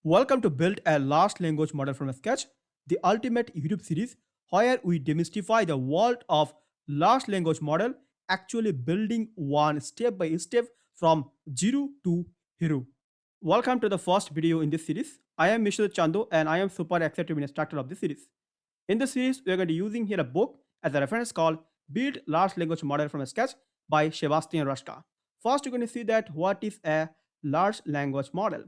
Welcome to Build a Large Language Model from Scratch, the ultimate YouTube series where we demystify the world of large language model, actually building one step by step from zero to hero. Welcome to the first video in this series. I am Mishra Chandu and I am super excited to be an instructor of this series. In this series, we are going to be using here a book as a reference called Build Large Language Model from Scratch by Sebastian Raschka. First, you're going to see that what is a large language model.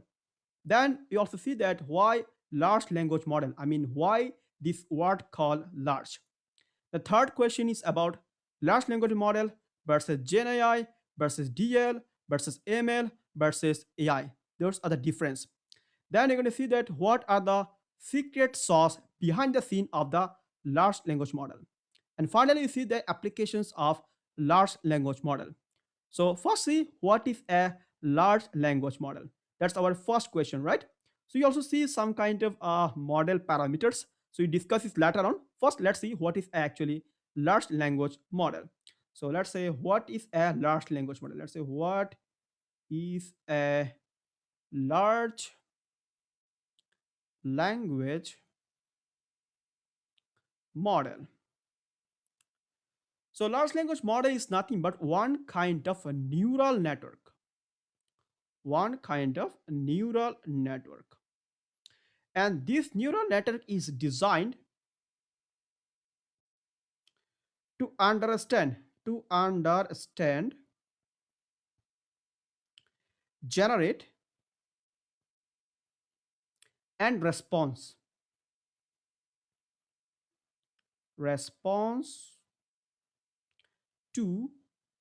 Then you also see that why large language model. I mean, why this word called large. The third question is about large language model versus Gen AI versus DL versus ML versus AI. Those are the difference. Then you're going to see that what are the secret sauce behind the scene of the large language model. And finally, you see the applications of large language model. So first see what is a large language model. That's our first question, right? So you also see some kind of model parameters. So we discuss this later on. First, let's see what is actually large language model. So let's say what is a large language model. Let's say what is a large language model. So large language model is nothing but one kind of a neural network. One kind of neural network. And this neural network is designed to understand, generate, and response to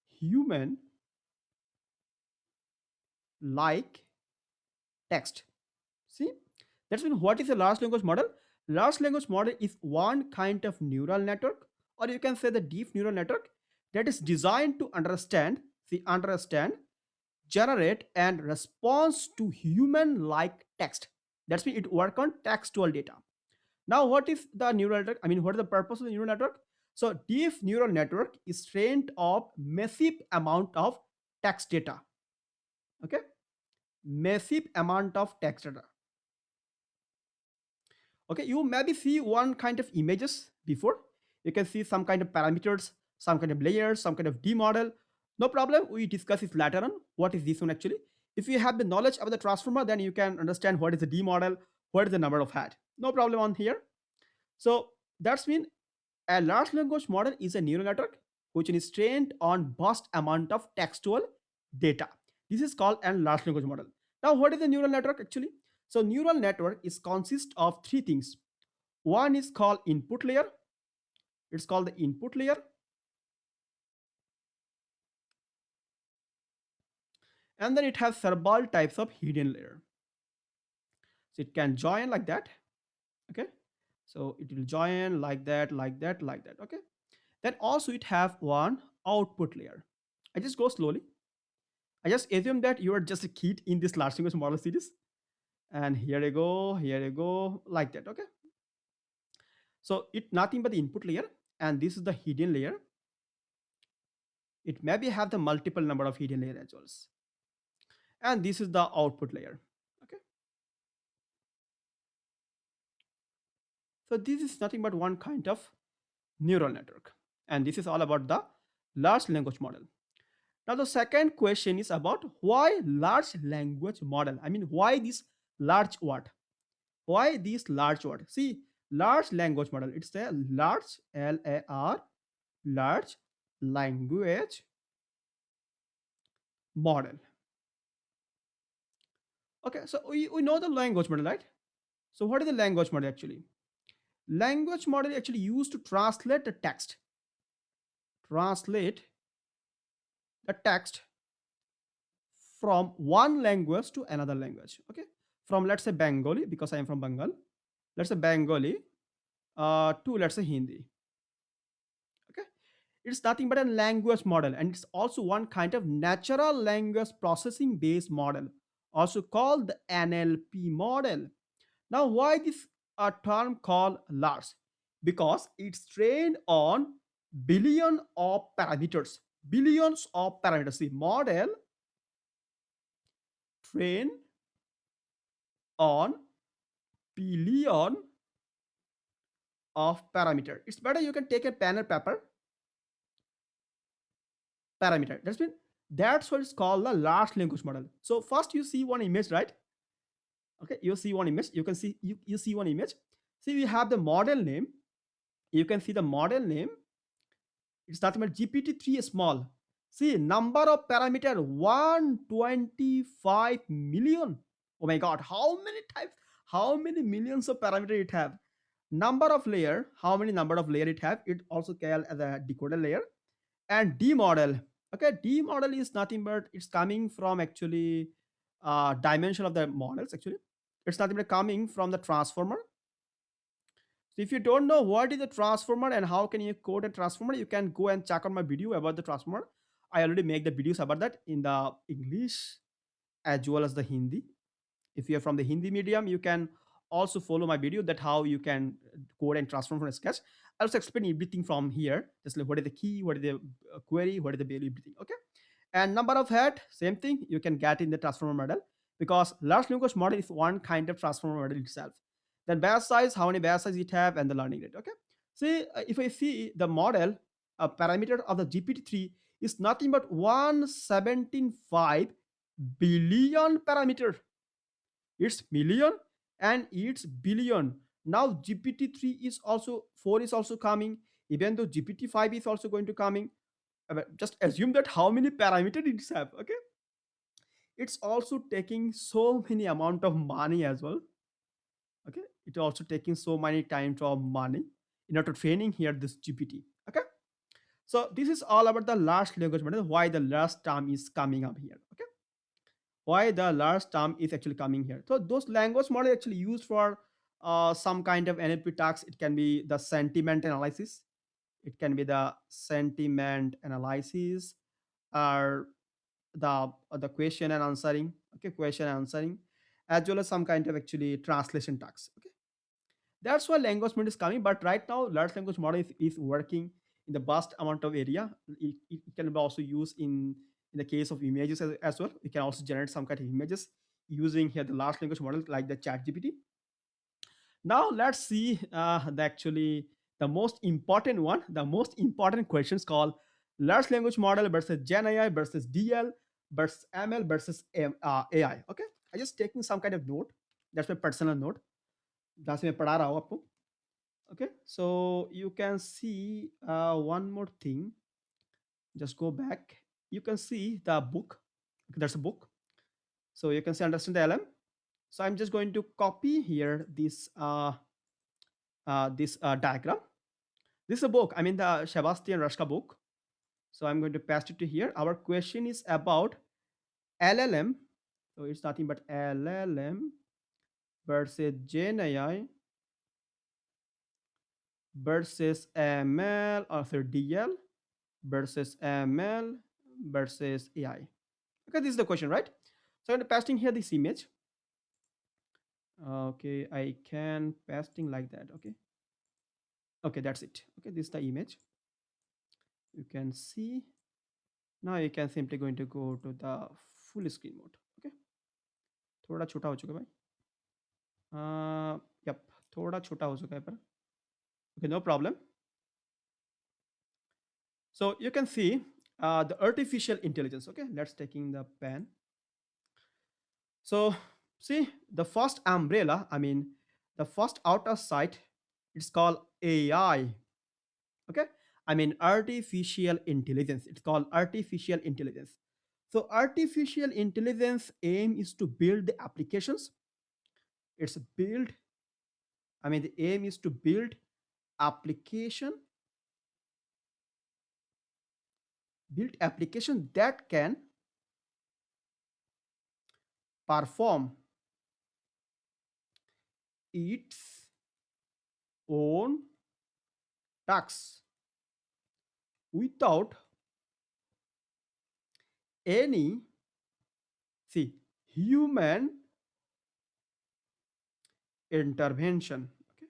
human like text. See, that's mean what is a large language model? Large language model is one kind of neural network, or you can say the deep neural network that is designed to understand, generate, and response to human like text. That's mean it work on textual data. Now, what is the neural network? I mean, what is the purpose of the neural network? So, deep neural network is trained of massive amount of text data. Okay, massive amount of text data. Okay, you maybe see one kind of images before. You can see some kind of parameters, some kind of layers, some kind of D model. No problem. We discuss it later on. What is this one actually? If you have the knowledge of the transformer, then you can understand what is the D model, what is the number of head. No problem on here. So that's mean a large language model is a neural network which is trained on vast amount of textual data. This is called a large language model. Now, what is a neural network actually? So neural network is consist of three things. One is called input layer. It's called the input layer. And then it has several types of hidden layer. So it can join like that. Okay. So it will join like that, like that, like that. Okay. Then also it have one output layer. I just go slowly. I just assume that you are just a kid in this large language model series. And here you go, like that. Okay. So it's nothing but the input layer, and this is the hidden layer. It maybe have the multiple number of hidden layer as well. And this is the output layer. Okay. So this is nothing but one kind of neural network. And this is all about the large language model. Now the second question is about why large language model? I mean, why this large word? Why this large word? See, large language model. It's a large LAR, large language model. Okay, so we know the language model, right? So what is the language model actually? Language model actually used to translate the text. Translate the text from one language to another language. Okay, from let's say Bengali, because I am from Bengal. Let's say Bengali to let's say Hindi. Okay, it's nothing but a language model, and it's also one kind of natural language processing based model, also called the NLP model. Now, why this a term called large? Because it's trained on billion of parameters. Billions of parameters. The model trained on billion of parameter. It's better you can take a pen and paper parameter. That's what it's called the large language model. So first you see one image, right? Okay, you see one image. You can see you see one image. See, we have the model name. You can see the model name. It's nothing but GPT-3 small. See, number of parameter 125 million. Oh my god, how many types? How many millions of parameter it have? Number of layer, how many number of layer it have? It also called as a decoder layer. And D model. Okay, D model is nothing but it's coming from actually dimension of the models actually. It's nothing but coming from the transformer. So if you don't know what is a transformer and how can you code a transformer, you can go and check out my video about the transformer. I already make the videos about that in the English as well as the Hindi. If you're from the Hindi medium, you can also follow my video that how you can code and transform from a sketch. I'll also explain everything from here. Just like what is the key, what is the query, what is the value, everything. Okay. And number of head, same thing you can get in the transformer model because large language model is one kind of transformer model itself. Then batch size, how many batch size it have, and the learning rate. Okay. See, if I see the model, a parameter of the GPT-3 is nothing but 175 billion parameter. It's million and it's billion. Now GPT-3 is also 4 is also coming. Even though GPT-5 is also going to coming, just assume that how many parameters it have. Okay, it's also taking so many amount of money as well. Okay, it also taking so many times of money in order to training here this GPT. Okay, so this is all about the large language model. Why the last term is coming up here. Okay, why the large term is actually coming here. So those language model actually used for some kind of NLP tasks. It can be the sentiment analysis. It can be the sentiment analysis or the question and answering. Okay, question and answering, as well as some kind of actually translation tasks. Okay, that's why language model is coming. But right now, large language model is working in the vast amount of area. It can be also used in the case of images as well. We can also generate some kind of images using here the large language model like the ChatGPT. Now let's see the actually the most important one, the most important questions called large language model versus Gen AI versus DL versus ML versus AI. Okay, I just taking some kind of note. That's my personal note. जहाँ से मैं पढ़ा रहा हूँ आपको. Okay, so you can see one more thing. Just go back. You can see the book. Okay, there's a book. So you can see understand the LM. So I'm just going to copy here this diagram. This is a book. I mean the Sebastian Raschka book. So I'm going to paste it to here. Our question is about LLM. So it's nothing but LLM versus Gen AI versus ML or DL versus ML versus AI. Okay, this is the question, right? So I'm pasting here this image. Okay, I can pasting like that. Okay. Okay, that's it. Okay, this is the image. You can see. Now you can simply going to go to the full screen mode. Okay. थोड़ा छोटा हो चुका है भाई. Yep, थोड़ा छोटा हो चुका है पर. Okay, no problem. So you can see the artificial intelligence. Okay, let's taking the pen. So see the first umbrella. I mean the first outer side. It's called AI. Okay, I mean artificial intelligence. It's called artificial intelligence. So artificial intelligence aim is to build the applications. It's build. I mean the aim is to build application, build application that can perform its own tasks without any see human intervention. Okay,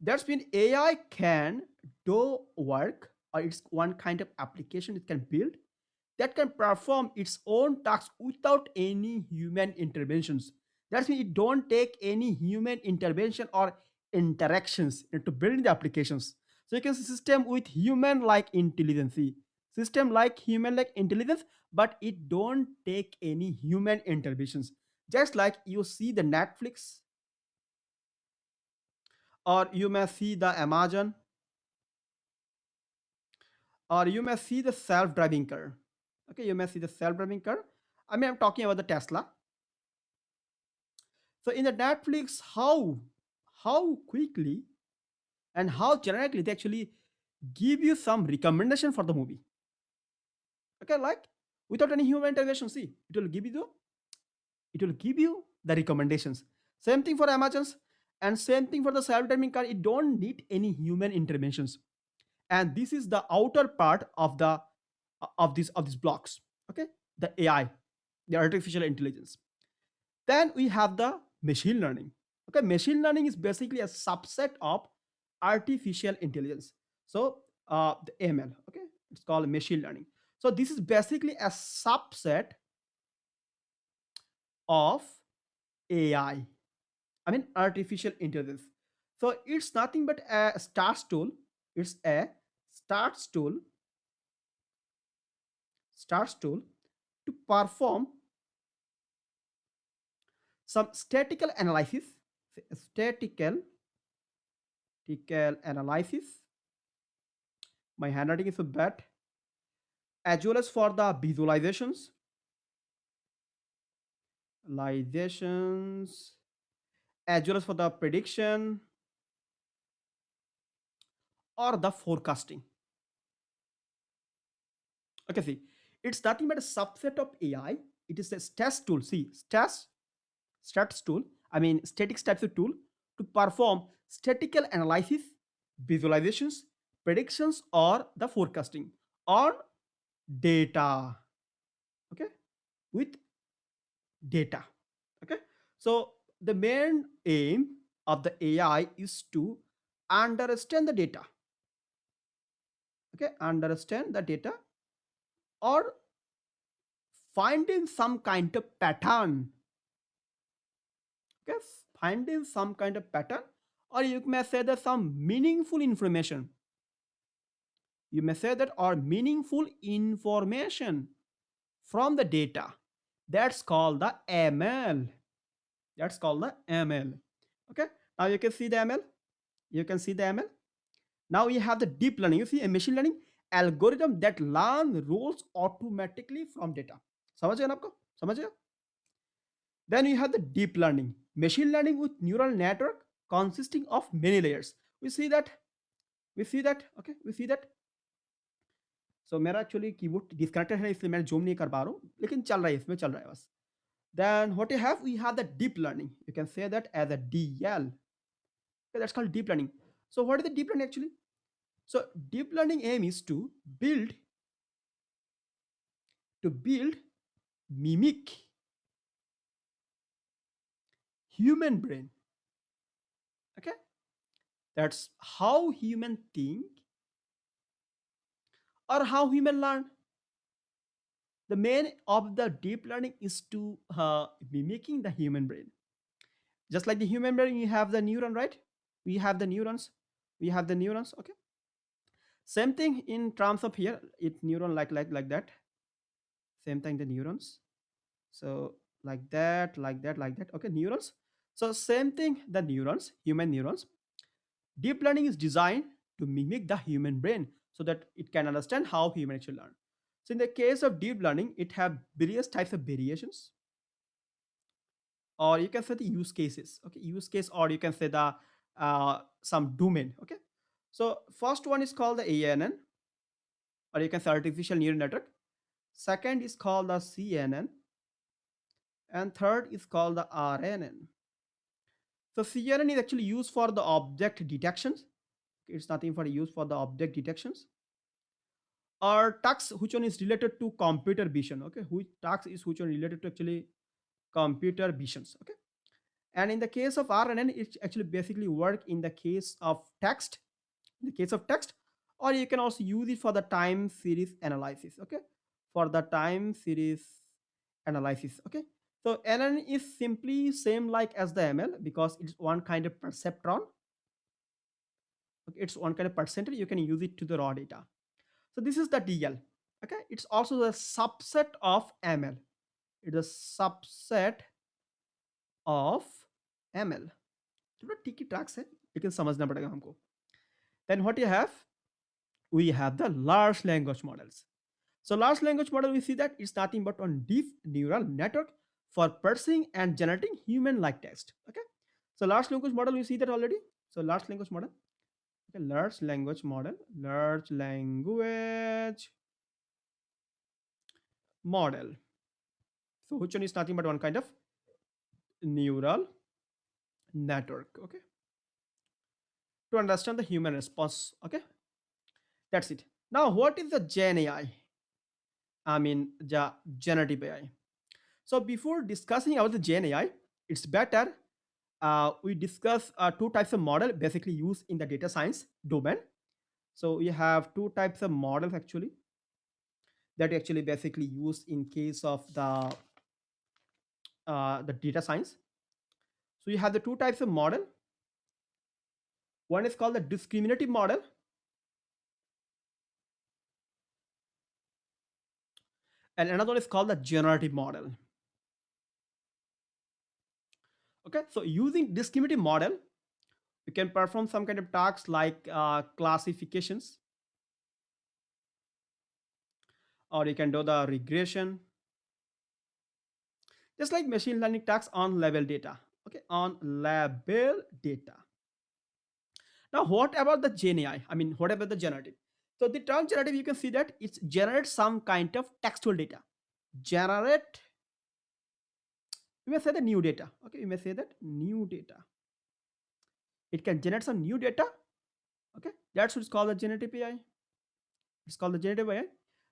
that's mean AI can do work or it's one kind of application it can build that can perform its own tasks without any human interventions. That's mean it don't take any human intervention or interactions to build the applications. So you can see system with human like intelligence. See, system like human like intelligence, but it don't take any human interventions. Just like you see the Netflix, or you may see the Amazon, or you may see the self-driving car. Okay, you may see the self-driving car. I mean, I'm talking about the Tesla. So in the Netflix, how quickly and how generically they actually give you some recommendation for the movie. Okay, like without any human intervention, see, it will give you the recommendations. Same thing for Amazons, and same thing for the self-driving car. It don't need any human interventions. And this is the outer part of the of these blocks. Okay, the AI, the artificial intelligence. Then we have the machine learning. Okay, machine learning is basically a subset of artificial intelligence. So the ML, okay, it's called machine learning. So this is basically a subset of AI. I mean artificial intelligence. So it's nothing but a start tool. It's a start tool, start tool to perform some statistical analysis. My handwriting is so bad. As well as for the visualizations, as well as for the prediction or the forecasting. Okay, see, it's nothing but a subset of AI. It is a stats tool. See, stats tool. I mean, static stats tool to perform statistical analysis, visualizations, predictions, or the forecasting on data. Okay, with data. Okay, so the main aim of the AI is to understand the data. Okay, understand the data or finding some kind of pattern. Okay, finding some kind of pattern, or you may say that some meaningful information. You may say that or meaningful information from the data. That's called the ML. That's called the ML. Okay, now you can see the ML. You can see the ML. Now we have the deep learning. You see a machine learning algorithm that learn rules automatically from data. समझ गए ना आपको? समझ गए? Then you have the deep learning, machine learning with neural network consisting of many layers. We see that. We see that. Okay, we see that. So मेरा actually keyboard disconnected है इसलिए मैं जूम नहीं कर पा रहा हूँ लेकिन चल रहा है इसमें चल रहा है बस. Then what you have, we have the deep learning. You can say that as a DL. Okay, that's called deep learning. So what is the deep learning actually? So deep learning aim is build to build mimic human brain. Okay, that's how human think or how human learn. The main of the deep learning is to mimicking the human brain. Just like the human brain, you have the neuron, right? We have the neurons. We have the neurons. Okay. Same thing in terms of here, it neuron like that. Same thing the neurons. So like that. Okay, neurons. So same thing the neurons, human neurons. Deep learning is designed to mimic the human brain so that it can understand how human actually learn. So in the case of deep learning, it have various types of variations, or you can say the use cases. Okay, use case, or you can say the some domain. Okay, so first one is called the ANN, or you can say artificial neural network. Second is called the CNN, and third is called the RNN. So CNN is actually used for the object detections. It's nothing for use for the object detections. Or tax, which one is related to computer vision. Okay, which tax is which one related to actually computer visions. Okay, and in the case of RNN, it actually basically work in the case of text. In the case of text, or you can also use it for the time series analysis. Okay, for the time series analysis. Okay, So LN is simply same like as the ML because it's one kind of perceptron. Okay, it's one kind of percentage. You can use it to the raw data. So this is the DL. Okay, it's also the subset of ML. It's a subset of ML. थोड़ा tricky tracks है लेकिन समझना पड़ेगा हमको. Then what you have? We have the large language models. So large language model, we see that it's nothing but on deep neural network for parsing and generating human-like text. Okay. So large language model, we see that already. So large language model. Okay, large language model, large language model. So which one is nothing but one kind of neural network. Okay. To understand the human response. Okay. That's it. Now, what is the Gen AI? I mean, the generative AI. So before discussing about the Gen AI, it's better we discuss two types of model basically used in the data science domain. So we have two types of models actually that actually basically used in case of the data science. So you have the two types of model. One is called the discriminative model, and another one is called the generative model. Okay, so using discriminative model, you can perform some kind of tasks like classifications, or you can do the regression, just like machine learning tasks on level data. Okay, on level data. Now, what about the Gen AI? I mean, what about the generative? So the term generative, you can see that it generates some kind of textual data. Generate, you may say the new data. Okay, you may say that new data. It can generate some new data. Okay, that's what's called the generative AI. It's called the generative AI.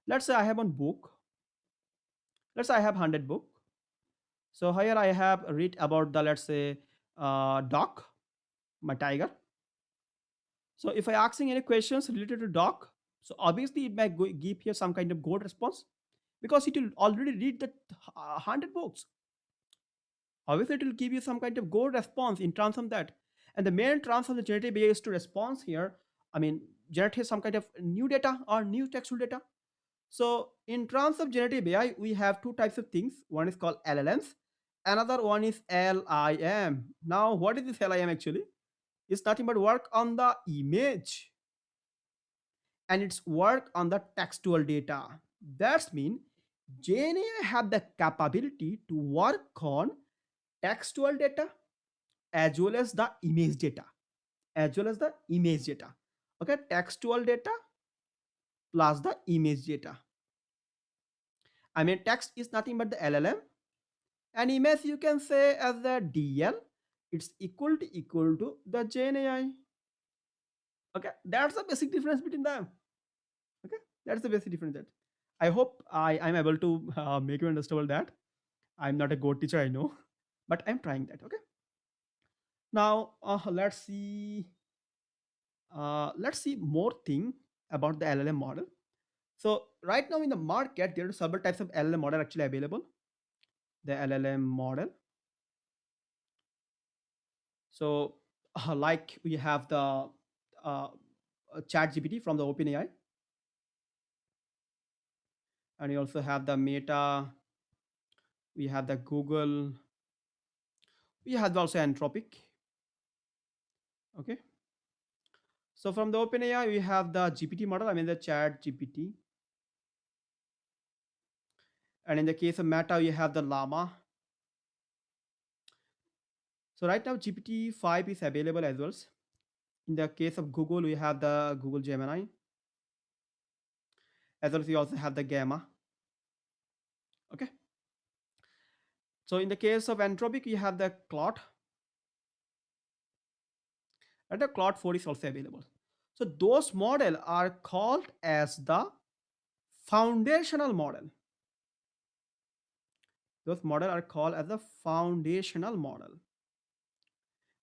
Let's say I have one book. Let's say I have 100 book. So here I have read about the, let's say, dog, my tiger. So if I asking any questions related to dog, so obviously it might give here some kind of good response because it will already read the 100 books. Obviously, it will give you some kind of good response in terms of that. And the main terms of the generative AI is to response here. I mean, generate some kind of new data or new textual data. So in terms of generative AI, we have two types of things. One is called LLMs. Another one is LIM. Now, what is this LIM actually? It's nothing but work on the image and it's work on the textual data. That's mean GenAI have the capability to work on textual data as well as the image data, as well as the image data. Okay, textual data plus the image data. I mean, text is nothing but the LLM, and image you can say as the DL. It's equal to the GenAI. Okay, that's the basic difference between them. Okay, that's the basic difference. That I hope I'm able to make you understand that. I'm not a good teacher, I know, but I'm trying that. Okay. Now let's see more thing about the LLM model. So right now in the market, there are several types of LLM model actually available. The LLM model. So like we have the uh, ChatGPT from the OpenAI, and we also have the Meta. We have the Google. We have also Anthropic. Okay. So from the OpenAI, we have the GPT model. I mean the ChatGPT. And in the case of Meta, you have the Llama. So right now, GPT-5 is available as well. In the case of Google, we have the Google Gemini. As well as we also have the Gamma. Okay. So in the case of Anthropic, you have the Claude. And the Claude 4 is also available. So those models are called as the foundational model. Those models are called as the foundational model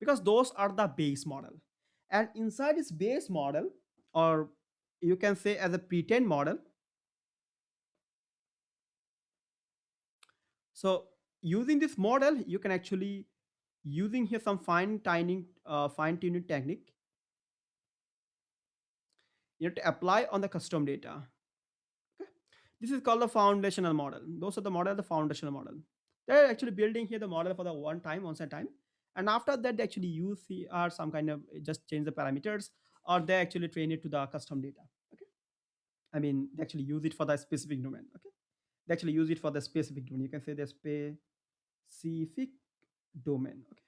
because those are the base model. And inside this base model, or you can say as a pretend model, so using this model, you can actually using here some fine tuning technique you have to apply on the custom data. Okay. This is called the foundational model. Those are the model, the foundational model. They're actually building here the model for the once at time. And after that, they actually use some kind of just change the parameters, or they actually train it to the custom data. Okay. I mean, they actually use it for the specific domain. Okay. They actually use it for the specific domain. You can say the specific domain. Okay.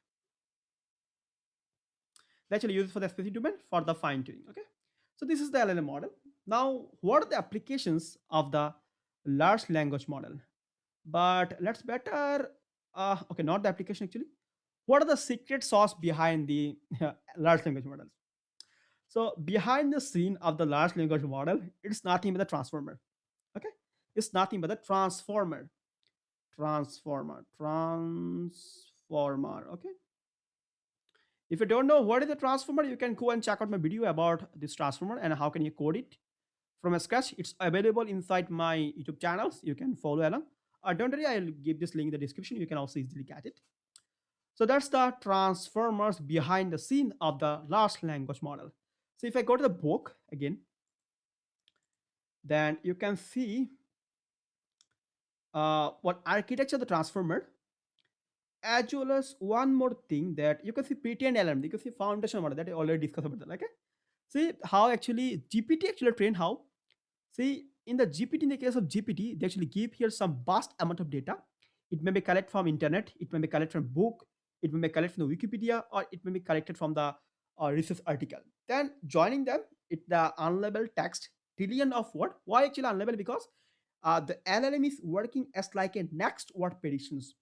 They actually use it for the specific domain for the fine tuning. Okay. So this is the LLM model. Now, what are the applications of the large language model? But let's better, okay, not the application actually. What are the secret sauce behind the large language models? So behind the scene of the large language model, it's nothing but the transformer. Okay, it's nothing but the transformer. Okay, if you don't know what is the transformer, you can go and check out my video about this transformer and how can you code it from a scratch. It's available inside my YouTube channels. You can follow along. Don't worry, I'll give this link in the description. You can also easily get it. So that's the transformers behind the scene of the large language model. So if I go to the book again, then you can see what architecture the transformer, as well as one more thing that you can see pretend element. You can see foundation model that I already discussed about that. Okay, see how actually GPT actually trained how. See, in the GPT, in the case of GPT, they actually give here some vast amount of data. It may be collected from internet, it may be collected from book, it may be collected from the Wikipedia, or it may be collected from the research article. Then joining them, it the unlabeled text, trillion of word. Why actually unlabeled? Because the LLM is working as like a next word predictions.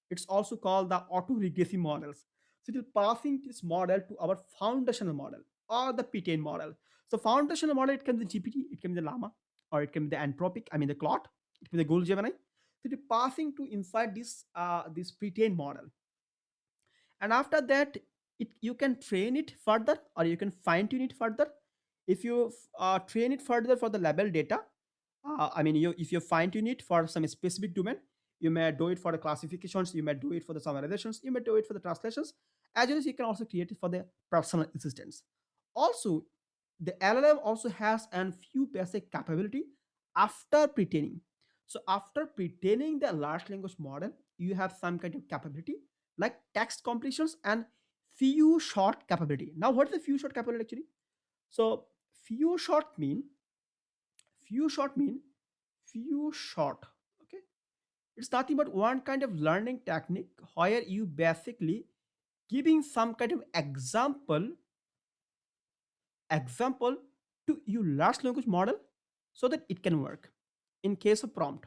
It's also called the auto-regressive models. So it is passing this model to our foundational model or the P10 model. So foundational model, it can be the GPT, it can be the Llama, or it can be the Anthropic, I mean the Claude, it can be the Google Gemini. So it is passing to inside this pre-trained model. And after that, you can train it further or you can fine tune it further. If you train it further for the label data, I mean, if you fine tune it for some specific domain, you may do it for the classifications, you may do it for the summarizations, you may do it for the translations, as well as you can also create it for the personal assistants. Also, the LLM also has a few basic capability after pre-training. So after pre-training the large language model, you have some kind of capability like text completions and few short capability. Now, what is the few short capability actually? So few short mean few short mean few short. Okay, it's nothing but one kind of learning technique where you basically giving some kind of example to your large language model so that it can work in case of prompt.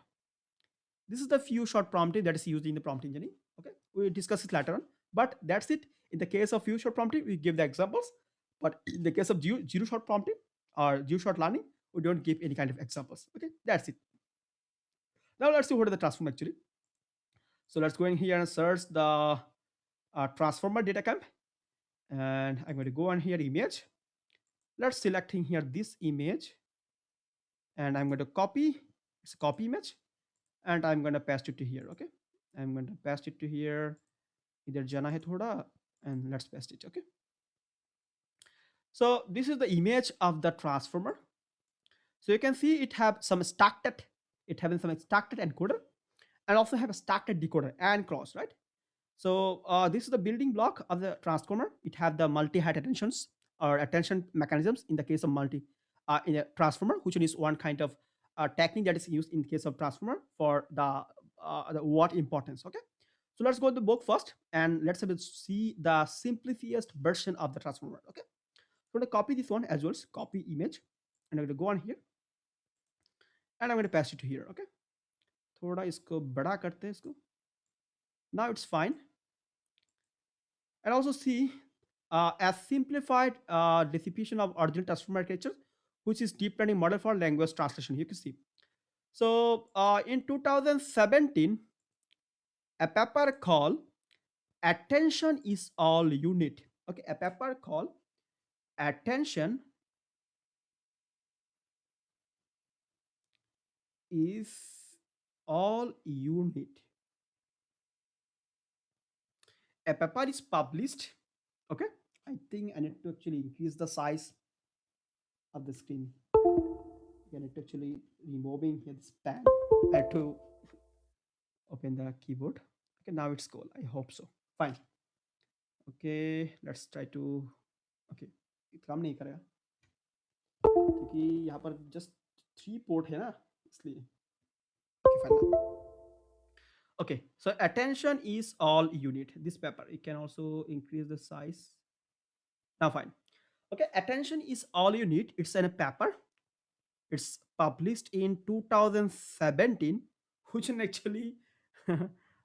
This is the few short prompting that is used in the prompt engineering. Okay, we discuss it later on, but that's it. In the case of few short prompting, we give the examples, but in the case of zero short prompting or zero short learning, we don't give any kind of examples. Okay, that's it. Now let's see what is the transform actually. So let's go in here and search the transformer data camp, and I'm going to go on here image. Let's select in here this image, and I'm going to copy. It's a copy image, and I'm going to paste it to here. Okay, I'm going to paste it to here. इधर जाना है थोड़ा, and let's paste it. Okay, so this is the image of the transformer. So you can see it have some stacked, it having some stacked encoder, and also have a stacked decoder and cross, right? So this is the building block of the transformer. It have the multi-height attentions or attention mechanisms in the case of in a transformer, which is one kind of technique that is used in case of transformer for the what importance. Okay, so let's go to the book first and let's see the simplest version of the transformer. Okay, so I'm going to copy this one as well as copy image, and I'm going to go on here and I'm going to pass it to here. Okay, थोड़ा इसको बड़ा करते हैं इसको. Now it's fine. And also see a simplified distribution of original transformer architecture, which is deep learning model for language translation. You can see. So in 2017, a paper called "Attention is all you need." Okay, a paper called "Attention is all you need." A paper is published. Okay, I think I need to actually increase the size of the screen. I need to actually removing here the span. I have to open the keyboard. Okay, now it's cool. I hope so. Fine. Okay, let's try to. Okay, काम नहीं करेगा क्योंकि यहाँ पर just 3 port है ना इसलिए. Okay, fine. Okay, so attention is all you need. This paper, you can also increase the size. Now, fine. Okay, attention is all you need. It's in a paper. It's published in 2017, which is actually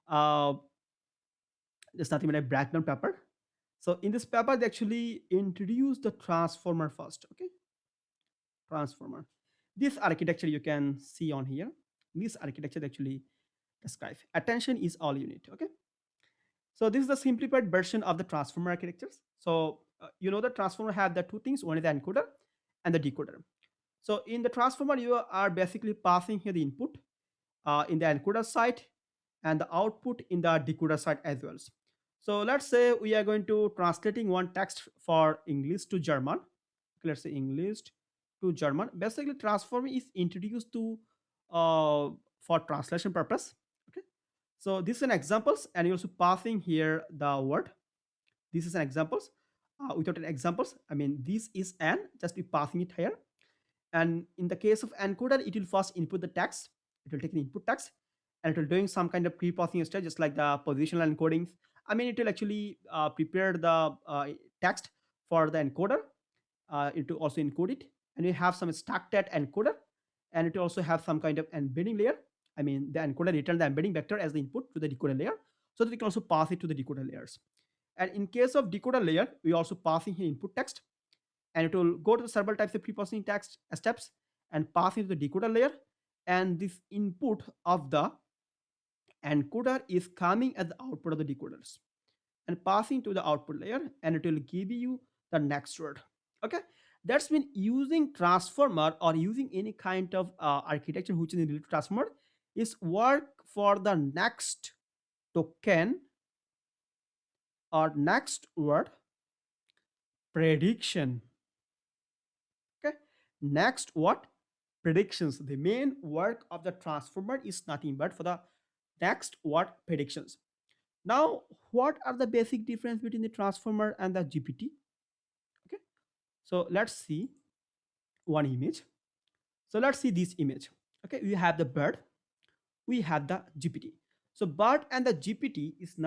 uh, it's nothing but a breakdown paper. So in this paper, they actually introduce the transformer first. Okay, transformer. This architecture you can see on here. This architecture actually describes attention is all you need. Okay, so this is the simplified version of the transformer architectures. So you know the transformer have the two things. One is the encoder and the decoder. So in the transformer, you are basically passing here the input in the encoder side and the output in the decoder side as well. So let's say we are going to translating one text for English to German. Let's say English to German. Basically, transformer is introduced to for translation purpose. Okay. So this is an examples, and you're also passing here the word. This is an examples. Without an examples, I mean this is an just be passing it here. And in the case of encoder, it will first input the text. It will take the input text and it will doing some kind of pre-processing step, just like the positional encodings. I mean, it will actually prepare the text for the encoder. It will also encode it, and you have some stack that encoder, and it will also have some kind of embedding layer. I mean, the encoder return the embedding vector as the input to the decoder layer, so that we can also pass it to the decoder layers. And in case of decoder layer, we also passing here input text, and it will go to the several types of pre-processing text steps and pass into the decoder layer. And this input of the encoder is coming as the output of the decoders and passing to the output layer, and it will give you the next word. Okay, that's been using transformer or using any kind of architecture which is related to transformer is work for the next token or next word prediction. Okay, next what predictions. The main work of the transformer is nothing but for the next word predictions. Now, what are the basic difference between the transformer and the GPT? Okay, so let's see one image. So let's see this image. Okay, we have the bird, we have the GPT. So bird and the GPT uh, is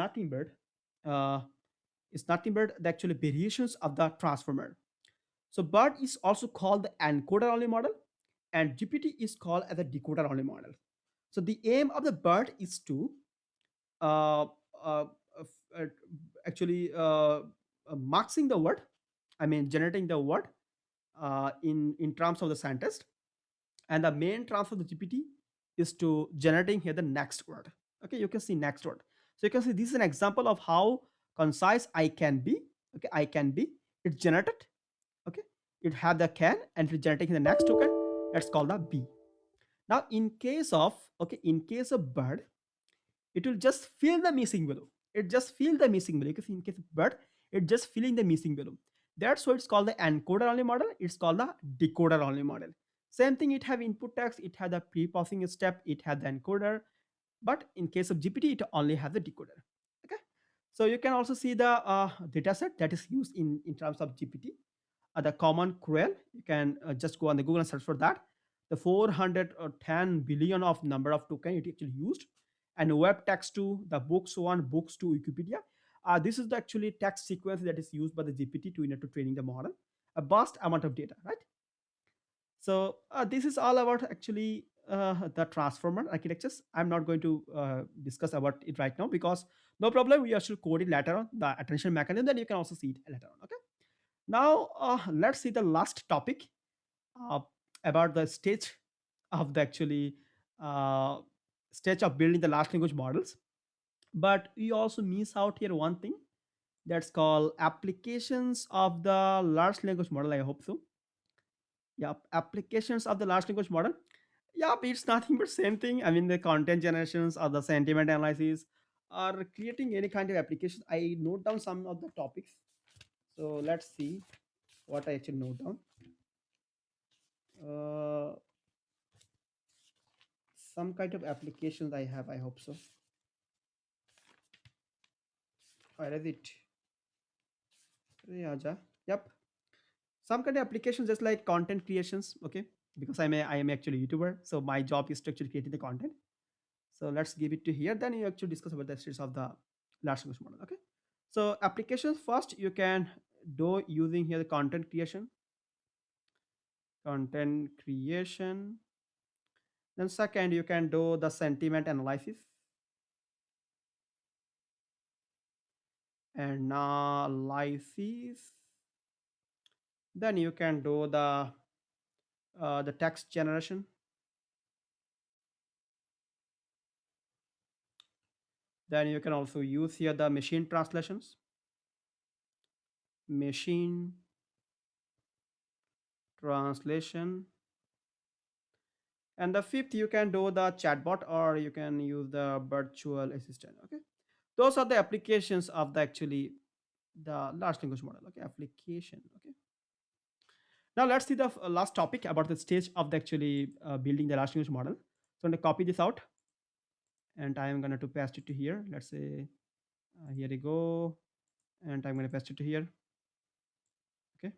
nothing but the actual variations of the transformer. So bird is also called the encoder only model, and GPT is called as a decoder only model. So the aim of the bird is to uh, uh, uh, actually marking the word. I mean, generating the word in terms of the sentence, and the main task of the GPT is to generating here the next word. Okay, you can see next word. So you can see this is an example of how concise I can be. Okay, I can be. It's generated. Okay, it have the can and it's generating the next token. That's called the B. Now, in case of in case of bird, it will just fill the missing value. It just fill the missing value. Because in case of bird, it just filling the missing value. That's why it's called the encoder only model. It's called the decoder only model. Same thing, it have input text, it had the pre-processing step, it had the encoder, but in case of GPT, it only has the decoder. Okay, so you can also see the data set that is used in terms of GPT. The common query, you can just go on the Google and search for that. The 410 billion of number of token it actually used, and web text to the books one, books to Wikipedia. This is the actually text sequence that is used by the GPT to training the model. A vast amount of data, right? So this is all about actually the transformer architectures. I'm not going to discuss about it right now because no problem. We actually code it later on the attention mechanism. Then you can also see it later on. Okay. Now let's see the last topic uh, about the stage of the actually uh, stage of building the large language models. But we also miss out here one thing that's called applications of the large language model. I hope so. Yeah, applications of the large language model. Yeah, it's nothing but same thing. I mean, the content generations or the sentiment analysis or creating any kind of application, I note down some of the topics. So let's see what I actually note down. Uh, some kind of applications I have. I hope so. Where is it? Yeah, yep. Some kind of applications just like content creations. Okay, because I am actually YouTuber, so my job is to actually creating the content. So let's give it to here. Then you actually discuss about the states of the large language model. Okay. So applications first you can do using here the content creation. Then second you can do the sentiment analysis and analysis. Then you can do the text generation. Then you can also use here the machine translations, machine translation. And the fifth, you can do the chatbot or you can use the virtual assistant. Okay. Those are the applications of the actually the large language model. Okay. Application. Okay. Now let's see the last topic about the stage of the actually building the large language model. So I'm going to copy this out and I'm going to paste it to here. Let's say here we go. And I'm going to paste it to here. Okay.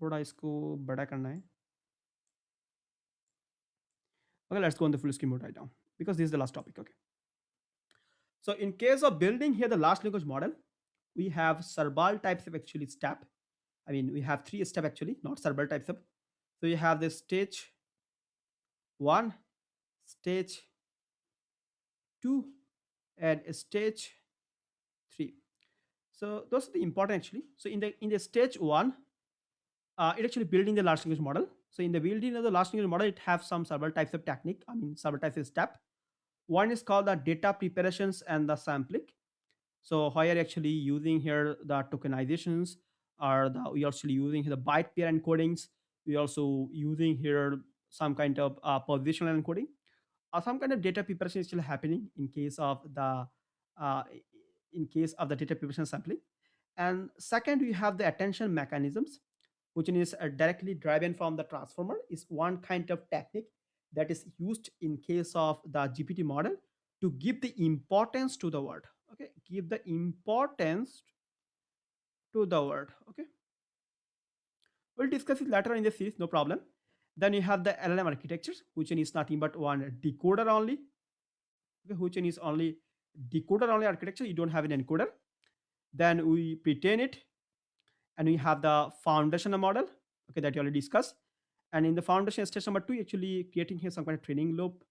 थोड़ा इसको बड़ा करना है. Okay, let's go on the full screen mode right now because this is the last topic. Okay. So in case of building here the large language model, we have several types of actually step. I mean, we have three step actually, not several types of. So you have the stage one, stage two, and stage three. So those are the important actually. So in the stage one, it actually building the large language model. So in the building of the large language model, it have some several types of technique. I mean, several types of step. One is called the data preparations and the sampling. So here actually using here the tokenizations or we actually using the byte pair encodings. We also using here some kind of positional encoding or some kind of data preparation is still happening uh, in case of the data preparation sampling. And second, we have the attention mechanisms, which is directly driven from the transformer, is one kind of technique that is used in case of the GPT model to give the importance to the word. Okay, give the importance to the word. Okay, we'll discuss it later in the series, no problem. Then you have the LLM architectures, which is nothing but one decoder only. Okay, which is only decoder only architecture. You don't have an encoder. Then we pretend it, and we have the foundational model. Okay, that you already discussed. And in the foundation stage number two, actually creating here some kind of training loop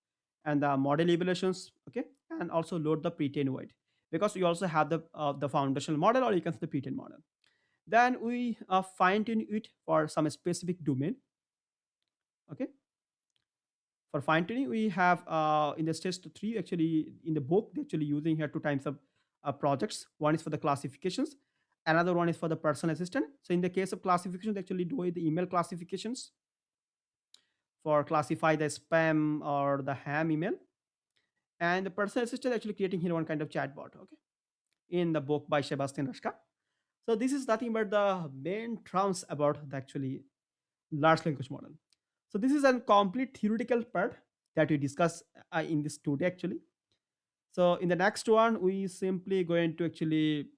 and the model evaluations. Okay, and also load the pre-trained weight because we also have the foundational model or you can say the pre-trained model. Then we fine tune it for some specific domain. Okay, for fine tuning, we have in the stage three actually in the book they're actually using here two types of projects. One is for the classifications, another one is for the personal assistant. So in the case of classification, they actually do the email classifications for classify the spam or the ham email, and the personal assistant actually creating here one kind of chatbot. Okay, in the book by Sebastian Raschka. So this is nothing but the main terms about the actually large language model. So this is a complete theoretical part that we discuss in this today actually. So in the next one, we simply going to actually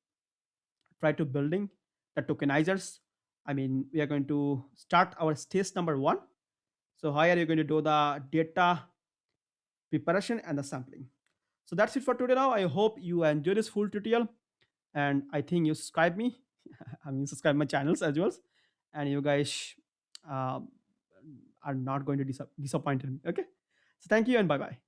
try to building the tokenizers. I mean, we are going to start our stage number one. So here you're going to do the data preparation and the sampling. So that's it for today now. I hope you enjoy this full tutorial and I think you subscribe me. I mean, subscribe my channels as well. And you guys uh, are not going to disappoint me. Okay. So thank you and bye bye.